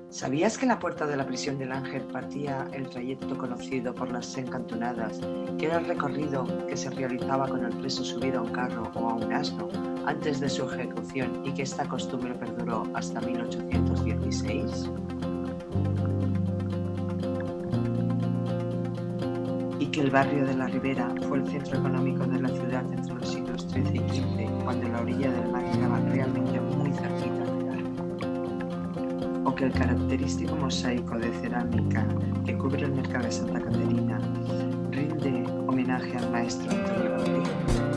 ¿Sabías que la puerta de la prisión del Ángel partía el trayecto conocido por las encantonadas, que era el recorrido que se realizaba con el preso subido a un carro o a un asno antes de su ejecución y que esta costumbre perduró hasta 1816? Y que el barrio de la Ribera fue el centro económico de la ciudad entre los siglos XIII y XV, cuando la orilla del mar estaba realmente muy cerquita de la. O que el característico mosaico de cerámica que cubre el mercado de Santa Caterina rinde homenaje al maestro Antonio Gaudí.